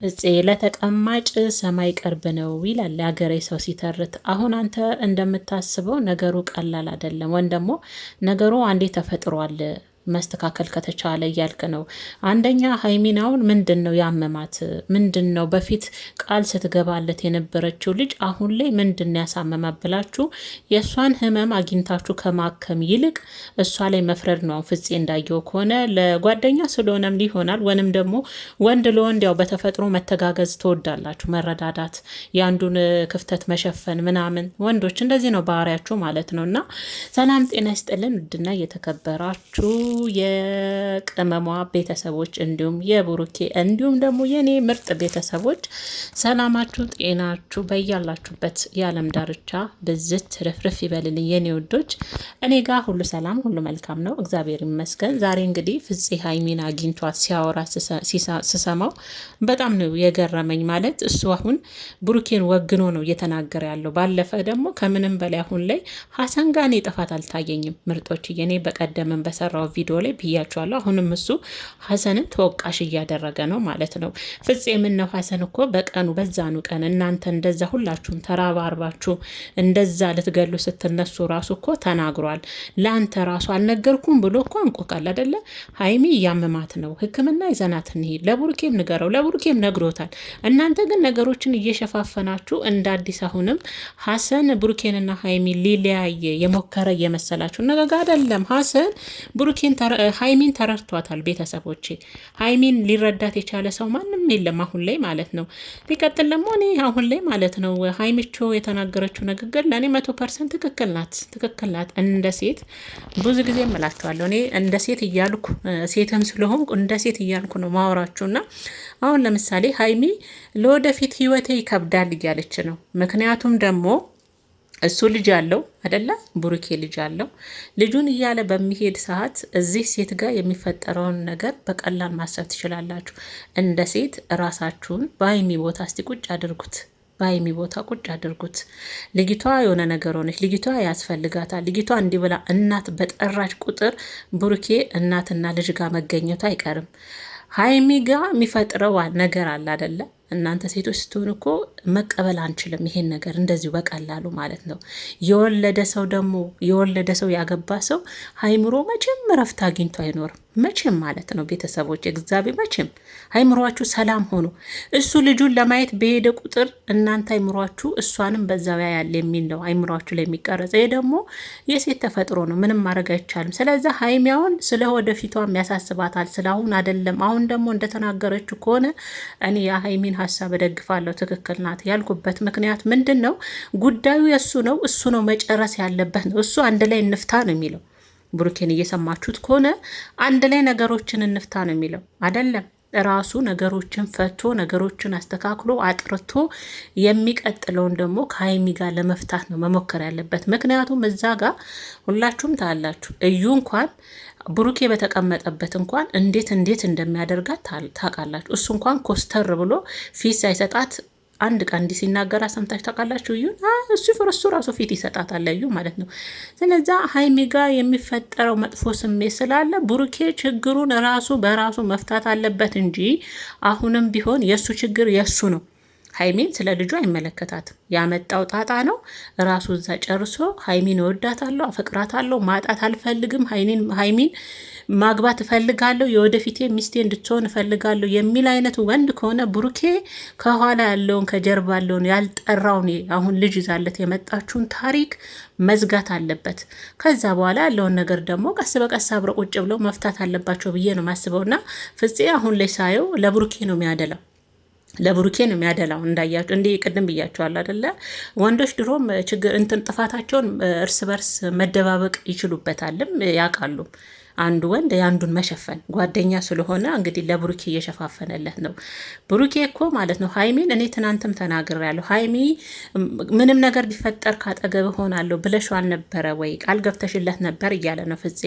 እፄ ለተቀማጭ ሰማይ ቅርብ ነው ይላል የሀገሬ ሰው ሲተርት። አሁን አንተ እንደምታስበው ነገሩ ቀላል አይደለም፣ ወይም ደግሞ ነገሩ አንዴ ተፈጥሯል መስተካከል ከተቻለ እያልክ ነው። አንደኛ ሀይሚናውን ምንድን ነው ያመማት? ምንድን ነው በፊት ቃል ስትገባለት የነበረችው ልጅ አሁን ላይ ምንድን ያሳመማት ብላችሁ የእሷን ህመም አግኝታችሁ ከማከም ይልቅ እሷ ላይ መፍረድ ነው። ፍፄ እንዳየው ከሆነ ለጓደኛ ስለሆነም ሊሆናል፣ ወይንም ደግሞ ወንድ ለወንድ ያው በተፈጥሮ መተጋገዝ ትወዳላችሁ፣ መረዳዳት፣ የአንዱን ክፍተት መሸፈን ምናምን፣ ወንዶች እንደዚህ ነው ባህሪያችሁ ማለት ነው። እና ሰላም ጤና ይስጥልን ውድና እየተከበራችሁ የቅመሟ ቤተሰቦች እንዲሁም የቡሩኬ እንዲሁም ደግሞ የኔ ምርጥ ቤተሰቦች ሰላማችሁ ጤናችሁ በያላችሁበት የዓለም ዳርቻ ብዝት ርፍርፍ ይበልልኝ የኔ ውዶች። እኔ ጋር ሁሉ ሰላም ሁሉ መልካም ነው፣ እግዚአብሔር ይመስገን። ዛሬ እንግዲህ ፍፄ ሀይሚን አግኝቷት ሲያወራ ስሰማው በጣም ነው የገረመኝ። ማለት እሱ አሁን ብሩኬን ወግኖ ነው እየተናገረ ያለው። ባለፈ ደግሞ ከምንም በላይ አሁን ላይ ሀሰን ጋር እኔ ጥፋት አልታየኝም ምርጦች። እኔ በቀደምን በሰራው ቪዲዮ ላይ ብያቸዋለሁ። አሁንም እሱ ሀሰንን ተወቃሽ እያደረገ ነው ማለት ነው። ፍፄ የምነው ሀሰን እኮ በቀኑ በዛኑ ቀን እናንተ እንደዛ ሁላችሁም ተራባርባችሁ እንደዛ ልትገሉ ስትነሱ ራሱ እኮ ተናግሯል። ለአንተ ራሱ አልነገርኩም ብሎ እኮ አንቆቃል አደለ? ሀይሚ እያመማት ነው፣ ሕክምና ይዘናት እንሂድ፣ ለቡርኬም ንገረው፣ ለቡርኬም ነግሮታል። እናንተ ግን ነገሮችን እየሸፋፈናችሁ እንደ አዲስ አሁንም ሀሰን ቡርኬንና ሀይሚ ሊለያየ የሞከረ እየመሰላችሁ ነገር አይደለም። ሀሰን ሀይሚን ተረድቷታል። ቤተሰቦቼ ሀይሚን ሊረዳት የቻለ ሰው ማንም የለም አሁን ላይ ማለት ነው። ሊቀጥል ደግሞ እኔ አሁን ላይ ማለት ነው ሀይሚቾ የተናገረችው ንግግር ለእኔ 100% ትክክል ናት። እንደ ሴት ብዙ ጊዜ እምላችኋለሁ እኔ እንደ ሴት እያልኩ ሴትም ስለሆንኩ እንደ ሴት እያልኩ ነው ማወራችሁና አሁን ለምሳሌ ሀይሚ ለወደፊት ህይወቴ ይከብዳል እያለች ነው። ምክንያቱም ደግሞ እሱ ልጅ አለው አደለ? ቡሩኬ ልጅ አለው። ልጁን እያለ በሚሄድ ሰዓት እዚህ ሴት ጋር የሚፈጠረውን ነገር በቀላል ማሰብ ትችላላችሁ። እንደ ሴት ራሳችሁን በሀይሚ ቦታ እስቲ ቁጭ አድርጉት። በሀይሚ ቦታ ቁጭ አድርጉት። ልጅቷ የሆነ ነገር ሆነች፣ ልጅቷ ያስፈልጋታል። ልጅቷ እንዲህ ብላ እናት በጠራች ቁጥር ቡሩኬ እናትና ልጅ ጋር መገኘቱ አይቀርም። ሀይሚ ጋር የሚፈጥረው ነገር አለ አደለ? እናንተ ሴቶች ስትሆን እኮ መቀበል አንችልም ይሄን ነገር እንደዚሁ በቀላሉ ማለት ነው። የወለደ ሰው ያገባ ሰው ሀይምሮ መቼም እረፍት አግኝቶ አይኖርም መቼም ማለት ነው። ቤተሰቦች እግዚአብሔር መቼም አይምሯችሁ ሰላም ሆኖ እሱ ልጁን ለማየት በሄደ ቁጥር እናንተ አይምሯችሁ እሷንም በዛው ያያል የሚል ነው አይምሯችሁ ላይ የሚቀረጽ። ይሄ ደግሞ የሴት ተፈጥሮ ነው፣ ምንም ማድረግ አይቻልም። ስለዚህ ሀይሚያውን ስለ ወደፊቷም ያሳስባታል፣ ስለአሁን አይደለም። አሁን ደግሞ እንደተናገረችው ከሆነ እኔ የሀይሚን ሀሳብ እደግፋለሁ። ትክክል ናት ያልኩበት ምክንያት ምንድን ነው? ጉዳዩ የእሱ ነው፣ እሱ ነው መጨረስ ያለበት ነው። እሱ አንድ ላይ እንፍታ ነው የሚለው። ብሩኬን እየሰማችሁት ከሆነ አንድ ላይ ነገሮችን እንፍታ ነው የሚለው አይደለም። ራሱ ነገሮችን ፈቶ ነገሮችን አስተካክሎ አጥርቶ የሚቀጥለውን ደግሞ ከሀይሚ ጋር ለመፍታት ነው መሞከር ያለበት። ምክንያቱም እዛ ጋር ሁላችሁም ታላችሁ እዩ እንኳን ብሩኬ በተቀመጠበት እንኳን እንዴት እንደሚያደርጋት ታውቃላችሁ። እሱ እንኳን ኮስተር ብሎ ፊት ሳይሰጣት አንድ ቀን እንዲህ ሲናገር ሰምታችሁ ታውቃላችሁ? እሱ ራሱ ፊት ይሰጣታል እዩ ማለት ነው። ስለዛ ሀይሚ ጋር የሚፈጠረው መጥፎ ስሜት ስላለ ብሩኬ ችግሩን ራሱ በራሱ መፍታት አለበት እንጂ አሁንም ቢሆን የእሱ ችግር የእሱ ነው። ሀይሚን ስለ ልጁ አይመለከታትም። ያመጣው ጣጣ ነው ራሱ እዛ ጨርሶ ሀይሚን እወዳታለሁ፣ አፈቅራታለሁ፣ ማጣት አልፈልግም፣ ሀይሚን ማግባት እፈልጋለሁ፣ የወደፊቴ ሚስቴ እንድትሆን እፈልጋለሁ የሚል አይነት ወንድ ከሆነ ብሩኬ ከኋላ ያለውን ከጀርባ ያለውን ያልጠራውን አሁን ልጅ ይዛለት የመጣችውን ታሪክ መዝጋት አለበት። ከዛ በኋላ ያለውን ነገር ደግሞ ቀስ በቀስ አብረው ቁጭ ብለው መፍታት አለባቸው ብዬ ነው ማስበውና ፍፄ አሁን ላይ ሳየው ለብሩኬ ነው የሚያደላው። እንዳያችሁ እንዲህ ቅድም ብያቸዋል አደለ? ወንዶች ድሮም ችግር ጥፋታቸውን እርስ በርስ መደባበቅ ይችሉበታልም ያውቃሉ። አንዱ ወንድ የአንዱን መሸፈን ጓደኛ ስለሆነ እንግዲህ ለብሩኬ እየሸፋፈነለት ነው። ብሩኬ እኮ ማለት ነው ሀይሚን እኔ ትናንትም ተናግሬያለሁ። ሀይሚ ምንም ነገር ቢፈጠር ካጠገብ ሆናለሁ ብለሽው አልነበረ ወይ? ቃል ገብተሽለት ነበር እያለ ነው ፍፄ።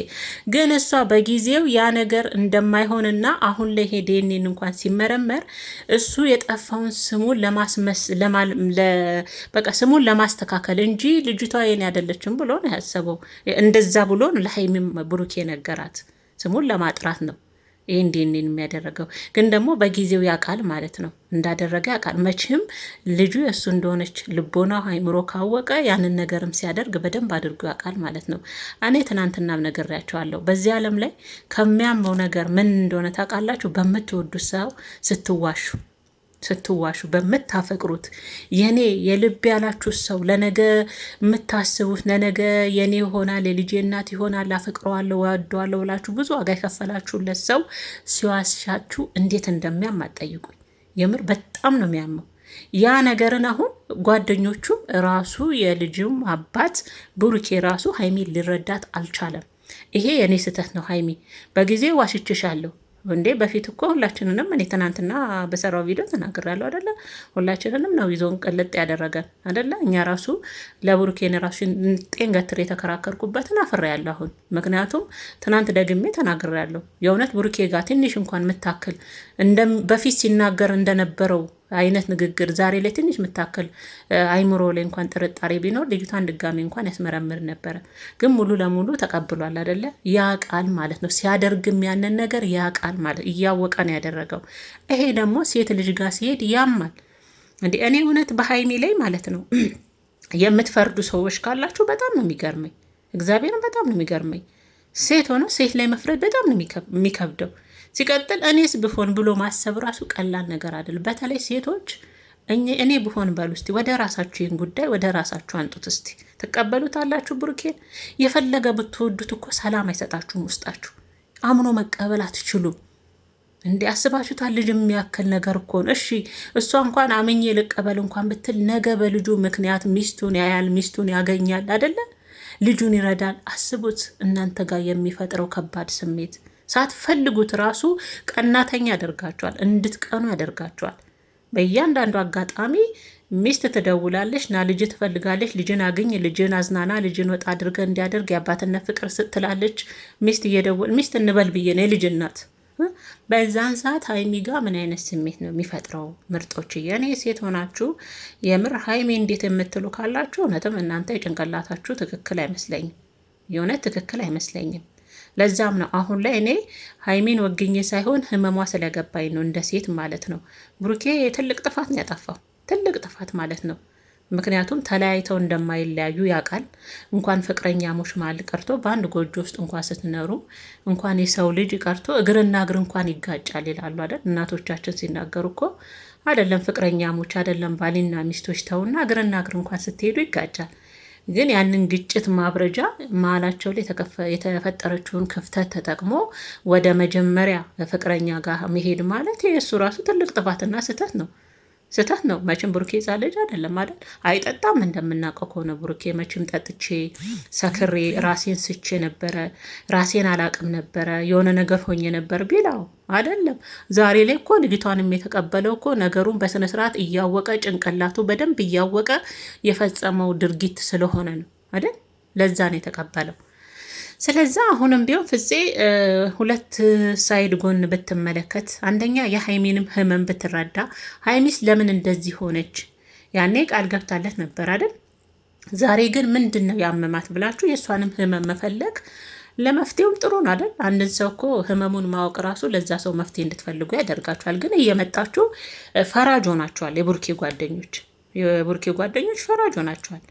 ግን እሷ በጊዜው ያ ነገር እንደማይሆንና አሁን ላይ ሄደኔን እንኳን ሲመረመር እሱ የጠፋውን ስሙን ለማስተካከል እንጂ ልጅቷ የኔ አይደለችም ብሎ ነው ያሰበው። እንደዛ ብሎ ነው ለሀይሚም ብሩኬ ነገር ስሙን ለማጥራት ነው ይሄ እንዴት ነው የሚያደረገው? ግን ደግሞ በጊዜው ያውቃል ማለት ነው፣ እንዳደረገ ያውቃል። መቼም ልጁ የእሱ እንደሆነች ልቦና አይምሮ ካወቀ ያንን ነገርም ሲያደርግ በደንብ አድርጎ ያውቃል ማለት ነው። እኔ ትናንትናም ነግሬያቸዋለሁ። በዚህ ዓለም ላይ ከሚያመው ነገር ምን እንደሆነ ታውቃላችሁ? በምትወዱት ሰው ስትዋሹ በምታፈቅሩት የኔ የልብ ያላችሁት ሰው ለነገ የምታስቡት ለነገ የኔ ይሆናል የልጄ እናት ይሆናል አፈቅረዋለሁ ወደዋለሁ ብላችሁ ብዙ ዋጋ የከፈላችሁለት ሰው ሲዋሻችሁ እንዴት እንደሚያም አትጠይቁኝ። የምር በጣም ነው የሚያመው ያ ነገርን። አሁን ጓደኞቹም ራሱ የልጅም አባት ብሩኬ ራሱ ሀይሚ ሊረዳት አልቻለም። ይሄ የኔ ስህተት ነው ሀይሚ፣ በጊዜ ዋሽችሻለሁ እንዴ በፊት እኮ ሁላችንንም እኔ ትናንትና በሰራው ቪዲዮ ተናግራለሁ አደለ? ሁላችንንም ነው ይዞን ቅልጥ ያደረገን አደለ? እኛ ራሱ ለብሩኬን ራሱ ጤን ገትር የተከራከርኩበትን አፍሬያለሁ አሁን። ምክንያቱም ትናንት ደግሜ ተናግሬያለሁ። የእውነት ብሩኬ ጋር ትንሽ እንኳን የምታክል በፊት ሲናገር እንደነበረው አይነት ንግግር ዛሬ ላይ ትንሽ የምታክል አይምሮ ላይ እንኳን ጥርጣሬ ቢኖር ልጅቷን ድጋሚ እንኳን ያስመረምር ነበረ። ግን ሙሉ ለሙሉ ተቀብሏል አደለ? ያ ቃል ማለት ነው። ሲያደርግም ያንን ነገር ያ ቃል ማለት እያወቀ ነው ያደረገው። ይሄ ደግሞ ሴት ልጅ ጋር ሲሄድ ያማል። እንዲ እኔ እውነት በሀይሚ ላይ ማለት ነው የምትፈርዱ ሰዎች ካላችሁ በጣም ነው የሚገርመኝ። እግዚአብሔርን በጣም ነው የሚገርመኝ። ሴት ሆኖ ሴት ላይ መፍረድ በጣም ነው የሚከብደው። ሲቀጥል እኔስ ብሆን ብሎ ማሰብ ራሱ ቀላል ነገር አይደል። በተለይ ሴቶች እኔ ብሆን በሉ እስቲ ወደ ራሳችሁ ይህን ጉዳይ ወደ ራሳችሁ አንጡት እስቲ። ትቀበሉታላችሁ? ብሩኬን የፈለገ ብትወዱት እኮ ሰላም አይሰጣችሁም። ውስጣችሁ አምኖ መቀበል አትችሉም። እንዴ አስባችሁታል? ልጅ የሚያክል ነገር እኮ ነው። እሺ እሷ እንኳን አምኜ ልቀበል እንኳን ብትል ነገ በልጁ ምክንያት ሚስቱን ያያል፣ ሚስቱን ያገኛል አይደለ? ልጁን ይረዳል። አስቡት እናንተ ጋር የሚፈጥረው ከባድ ስሜት ሳትፈልጉት ራሱ ቀናተኛ ያደርጋቸዋል፣ እንድትቀኑ ያደርጋቸዋል። በእያንዳንዱ አጋጣሚ ሚስት ትደውላለች፣ ና ልጅ ትፈልጋለች፣ ልጅን አግኝ፣ ልጅን አዝናና፣ ልጅን ወጣ አድርገ እንዲያደርግ የአባትነት ፍቅር ስትላለች። ሚስት እንበል ብዬ ነው የልጅ እናት። በዛን ሰዓት ሀይሚ ጋ ምን አይነት ስሜት ነው የሚፈጥረው? ምርጦች የኔ ሴት ሆናችሁ የምር ሀይሚ እንዴት የምትሉ ካላችሁ እውነትም እናንተ የጭንቅላታችሁ ትክክል አይመስለኝም። የእውነት ትክክል አይመስለኝም። ለዛም ነው አሁን ላይ እኔ ሀይሚን ወግኜ ሳይሆን ህመሟ ስለገባኝ ነው፣ እንደ ሴት ማለት ነው። ብሩኬ ትልቅ ጥፋት ነው ያጠፋው፣ ትልቅ ጥፋት ማለት ነው። ምክንያቱም ተለያይተው እንደማይለያዩ ያውቃል። እንኳን ፍቅረኛሞች መሀል ቀርቶ በአንድ ጎጆ ውስጥ እንኳን ስትኖሩ እንኳን የሰው ልጅ ቀርቶ እግርና እግር እንኳን ይጋጫል ይላሉ አይደል? እናቶቻችን ሲናገሩ እኮ አይደለም ፍቅረኛሞች አይደለም ባልና ሚስቶች ተውና እግርና እግር እንኳን ስትሄዱ ይጋጫል። ግን ያንን ግጭት ማብረጃ መሀላቸው ላይ የተፈጠረችውን ክፍተት ተጠቅሞ ወደ መጀመሪያ ፍቅረኛ ጋር መሄድ ማለት የእሱ ራሱ ትልቅ ጥፋትና ስህተት ነው። መቼም ብሩኬ ሕፃን ልጅ አይደለም አይደል? አይጠጣም። እንደምናውቀው ከሆነ ብሩኬ መቼም ጠጥቼ ሰክሬ ራሴን ስቼ ነበረ፣ ራሴን አላቅም ነበረ፣ የሆነ ነገር ሆኜ ነበር ቢላው አይደለም። ዛሬ ላይ እኮ ልጅቷንም የተቀበለው እኮ ነገሩን በስነስርዓት እያወቀ ጭንቅላቱ በደንብ እያወቀ የፈጸመው ድርጊት ስለሆነ ነው አይደል? ለዛ ነው የተቀበለው። ስለዛ አሁንም ቢሆን ፍፄ ሁለት ሳይድ ጎን ብትመለከት፣ አንደኛ የሀይሚንም ህመም ብትረዳ፣ ሀይሚስ ለምን እንደዚህ ሆነች? ያኔ ቃል ገብታለት ነበር አይደል? ዛሬ ግን ምንድን ነው ያመማት ብላችሁ የእሷንም ህመም መፈለግ ለመፍትሄውም ጥሩ ነው አይደል? አንድን ሰው እኮ ህመሙን ማወቅ ራሱ ለዛ ሰው መፍትሄ እንድትፈልጉ ያደርጋችኋል። ግን እየመጣችሁ ፈራጅ ሆናችኋል። የቡርኬ ጓደኞች ፈራጅ ሆናችኋል።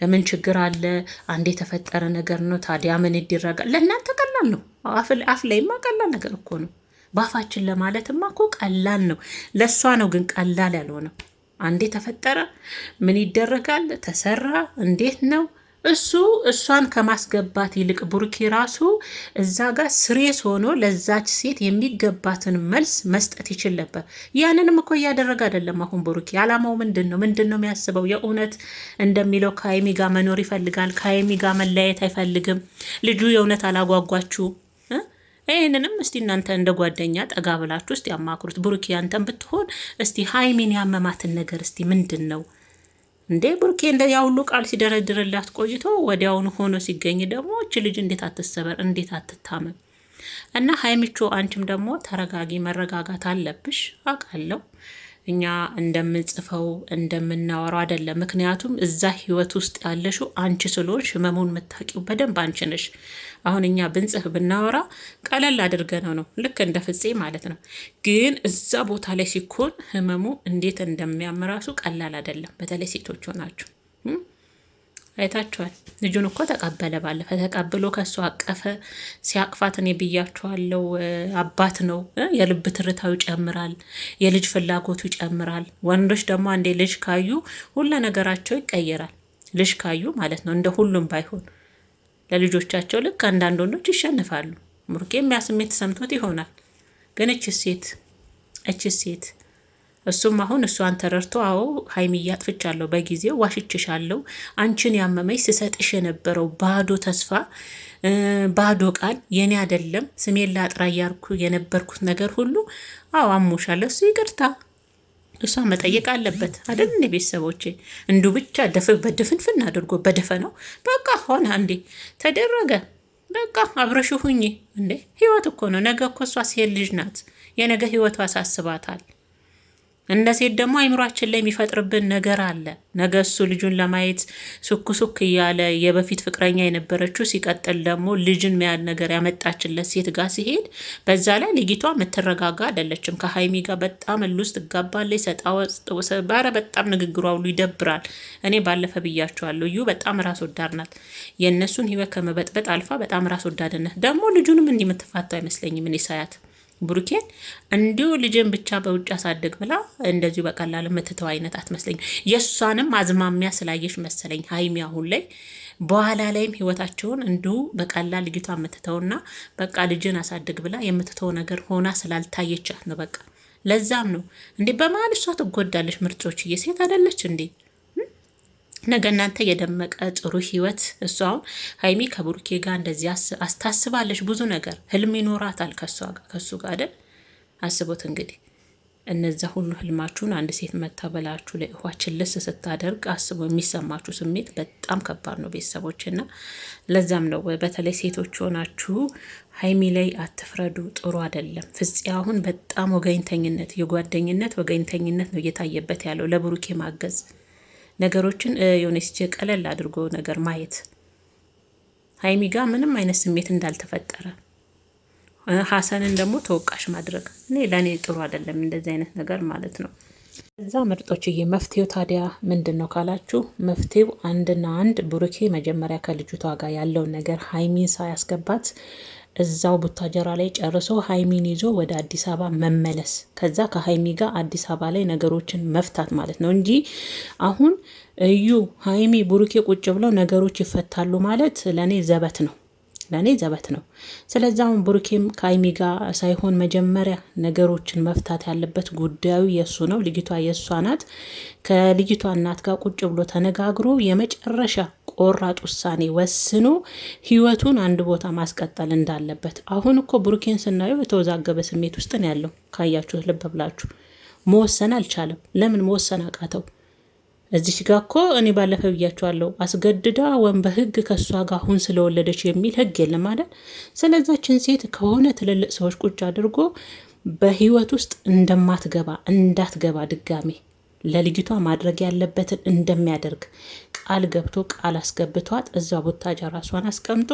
ምን ችግር አለ? አንድ የተፈጠረ ነገር ነው። ታዲያ ምን ይደረጋል? ለእናንተ ቀላል ነው። አፍ ላይማ ቀላል ነገር እኮ ነው። በአፋችን ለማለትማ እኮ ቀላል ነው። ለእሷ ነው ግን ቀላል ያልሆነው። አንዴ ተፈጠረ፣ ምን ይደረጋል? ተሰራ፣ እንዴት ነው? እሷን ከማስገባት ይልቅ ቡርኬ ራሱ እዛ ጋር ስሬስ ሆኖ ለዛች ሴት የሚገባትን መልስ መስጠት ይችል ነበር። ያንንም እኮ እያደረገ አይደለም። አሁን ቡርኬ አላማው ምንድን ነው የሚያስበው? የእውነት እንደሚለው ከሀይሚ ጋር መኖር ይፈልጋል። ከሀይሚ ጋር መለያየት አይፈልግም። ልጁ የእውነት አላጓጓችሁ? ይህንንም እስቲ እናንተ እንደ ጓደኛ ጠጋ ብላችሁ እስቲ ያማክሩት። ቡርኬ አንተን ብትሆን እስቲ ሀይሚን ያመማትን ነገር እስቲ ምንድን ነው እንዴ? ቡርኬ እንደ ያሁሉ ቃል ሲደረድርላት ቆይቶ ወዲያውኑ ሆኖ ሲገኝ ደግሞ እች ልጅ እንዴት አትሰበር? እንዴት አትታመም? እና ሀይሚቾ አንቺም ደግሞ ተረጋጊ፣ መረጋጋት አለብሽ አውቃለሁ። እኛ እንደምንጽፈው እንደምናወራው አይደለም። ምክንያቱም እዛ ህይወት ውስጥ ያለሽው አንቺ ስለሆንሽ ህመሙን የምታውቂው በደንብ አንቺ ነሽ። አሁን እኛ ብንጽፍ ብናወራ ቀለል አድርገነው ነው ልክ እንደ ፍፄ ማለት ነው። ግን እዛ ቦታ ላይ ሲኮን ህመሙ እንዴት እንደሚያምራሱ ቀላል አይደለም። በተለይ ሴቶች ሆናችሁ አይታችኋል። ልጁን እኮ ተቀበለ፣ ባለፈ ተቀብሎ ከሱ አቀፈ። ሲያቅፋት እኔ ብያችኋለሁ፣ አባት ነው። የልብ ትርታው ይጨምራል፣ የልጅ ፍላጎቱ ይጨምራል። ወንዶች ደግሞ አንዴ ልጅ ካዩ ሁሉ ነገራቸው ይቀየራል። ልጅ ካዩ ማለት ነው። እንደ ሁሉም ባይሆን ለልጆቻቸው ልክ አንዳንድ ወንዶች ይሸንፋሉ። ሙርኬም ያ ስሜት ሰምቶት ይሆናል። ግን እች ሴት እሱም አሁን እሷን ተረድቶ አዎ ሀይሚዬ አጥፍቻለሁ፣ በጊዜው ዋሽችሻለሁ፣ አንቺን ያመመኝ ስሰጥሽ የነበረው ባዶ ተስፋ ባዶ ቃል የኔ አይደለም፣ ስሜን ላጥራ እያልኩ የነበርኩት ነገር ሁሉ አዎ አሞሻለሁ፣ እሱ ይቅርታ እሷ መጠየቅ አለበት አይደል? እኔ ቤተሰቦቼ እንዱ ብቻ በድፍንፍን አድርጎ በደፈነው በቃ ሆነ እንዴ ተደረገ። በቃ አብረሽ ሁኚ እንዴ። ህይወት እኮ ነው። ነገ እኮ እሷ ሴት ልጅ ናት። የነገ ህይወቷ ያሳስባታል። እንደ ሴት ደግሞ አይምሯችን ላይ የሚፈጥርብን ነገር አለ። ነገ እሱ ልጁን ለማየት ሱክ እያለ የበፊት ፍቅረኛ የነበረችው ሲቀጥል ደግሞ ልጅን መያድ ነገር ያመጣችለት ሴት ጋር ሲሄድ በዛ ላይ ልጅቷ የምትረጋጋ አይደለችም። ከሀይሚ ጋር በጣም እልህ ትጋባለች። ባረ በጣም ንግግሯ ሁሉ ይደብራል። እኔ ባለፈ ብያቸዋለሁ። እዩ በጣም ራስ ወዳድ ናት። የእነሱን ህይወት ከመበጥበጥ አልፋ በጣም ራስ ወዳድነት ደግሞ ልጁንም እንዲህ የምትፋታው አይመስለኝም እኔ ሳያት ብሩኬን እንዲሁ ልጅን ብቻ በውጭ አሳድግ ብላ እንደዚሁ በቀላል የምትተው አይነት አትመስለኝም። የእሷንም አዝማሚያ ስላየሽ መሰለኝ ሀይሚ አሁን ላይ በኋላ ላይም ህይወታቸውን እንዲሁ በቀላል ልጅቷ የምትተውና በቃ ልጅን አሳድግ ብላ የምትተው ነገር ሆና ስላልታየቻት ነው። በቃ ለዛም ነው እንዴ በመሀል እሷ ትጎዳለች። ምርጦች ሴት አይደለች እንዴ? ነገ እናንተ የደመቀ ጥሩ ህይወት እሷ አሁን ሀይሚ ከብሩኬ ጋር እንደዚህ አስታስባለች። ብዙ ነገር ህልም ይኖራታል ከሱ ጋር አይደል? አስቦት እንግዲህ እነዛ ሁሉ ህልማችሁን አንድ ሴት መታ በላችሁ ላይ ውሃችን ልስ ስታደርግ አስቦ የሚሰማችሁ ስሜት በጣም ከባድ ነው ቤተሰቦችና ለዛም ነው በተለይ ሴቶች ሆናችሁ ሀይሚ ላይ አትፍረዱ። ጥሩ አይደለም። ፍፄ አሁን በጣም ወገኝተኝነት፣ የጓደኝነት ወገኝተኝነት ነው እየታየበት ያለው ለብሩኬ ማገዝ ነገሮችን የሆነች ቀለል አድርጎ ነገር ማየት ሀይሚ ጋር ምንም አይነት ስሜት እንዳልተፈጠረ ሀሰንን ደግሞ ተወቃሽ ማድረግ ለእኔ ጥሩ አይደለም። እንደዚህ አይነት ነገር ማለት ነው። እዛ ምርጦችዬ መፍትሄው ታዲያ ምንድን ነው ካላችሁ፣ መፍትሄው አንድና አንድ ብሩኬ መጀመሪያ ከልጅቷ ጋር ያለውን ነገር ሀይሚን ሳያስገባት እዛው ቡታጀራ ላይ ጨርሶ ሀይሚን ይዞ ወደ አዲስ አበባ መመለስ፣ ከዛ ከሀይሚ ጋር አዲስ አበባ ላይ ነገሮችን መፍታት ማለት ነው እንጂ አሁን እዩ ሀይሚ ብሩኬ ቁጭ ብለው ነገሮች ይፈታሉ ማለት ለእኔ ዘበት ነው። ስለዚህ አሁን ብሩኬም ከሀይሚ ጋር ሳይሆን መጀመሪያ ነገሮችን መፍታት ያለበት ጉዳዩ የእሱ ነው። ልጅቷ የእሷ ናት። ከልጅቷ እናት ጋር ቁጭ ብሎ ተነጋግሮ የመጨረሻ ቆራጥ ውሳኔ ወስኖ ህይወቱን አንድ ቦታ ማስቀጠል እንዳለበት። አሁን እኮ ብሩኬን ስናየው የተወዛገበ ስሜት ውስጥ ነው ያለው። ካያችሁት ልብ ብላችሁ መወሰን አልቻለም። ለምን መወሰን አቃተው? እዚች ጋ እኮ እኔ ባለፈው ብያቸዋለሁ። አስገድዳ ወን በህግ ከእሷ ጋር አሁን ስለወለደች የሚል ህግ የለም አይደል? ስለዛችን ሴት ከሆነ ትልልቅ ሰዎች ቁጭ አድርጎ በህይወት ውስጥ እንዳትገባ ድጋሜ ለልጅቷ ማድረግ ያለበትን እንደሚያደርግ ቃል ገብቶ ቃል አስገብቷት እዛ ቦታጃ ራሷን አስቀምጦ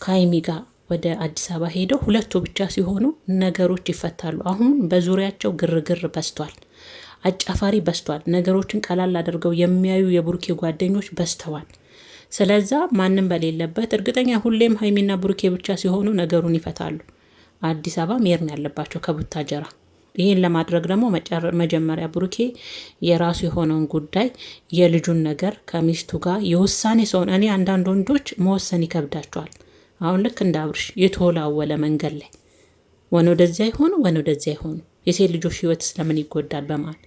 ከሀይሚ ጋር ወደ አዲስ አበባ ሄደው ሁለቱ ብቻ ሲሆኑ ነገሮች ይፈታሉ። አሁን በዙሪያቸው ግርግር በስቷል፣ አጫፋሪ በስቷል። ነገሮችን ቀላል አድርገው የሚያዩ የብሩኬ ጓደኞች በስተዋል። ስለዛ ማንም በሌለበት እርግጠኛ ሁሌም ሀይሚና ብሩኬ ብቻ ሲሆኑ ነገሩን ይፈታሉ። አዲስ አበባ መሄድ ነው ያለባቸው ከቡታጀራ። ይህን ለማድረግ ደግሞ መጀመሪያ ብሩኬ የራሱ የሆነውን ጉዳይ የልጁን ነገር ከሚስቱ ጋር የውሳኔ ሰውን እኔ አንዳንድ ወንዶች መወሰን ይከብዳቸዋል። አሁን ልክ እንደ አብርሽ የተወላወለ መንገድ ላይ ወን ወደዚያ ይሆኑ ወን ወደዚያ ይሆኑ የሴት ልጆች ህይወት ስለምን ይጎዳል በማለት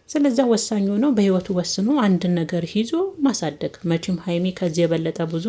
ስለዛ ወሳኝ ሆነው በህይወቱ ወስኖ አንድን ነገር ይዞ ማሳደግ። መቼም ሀይሚ ከዚህ የበለጠ ብዙ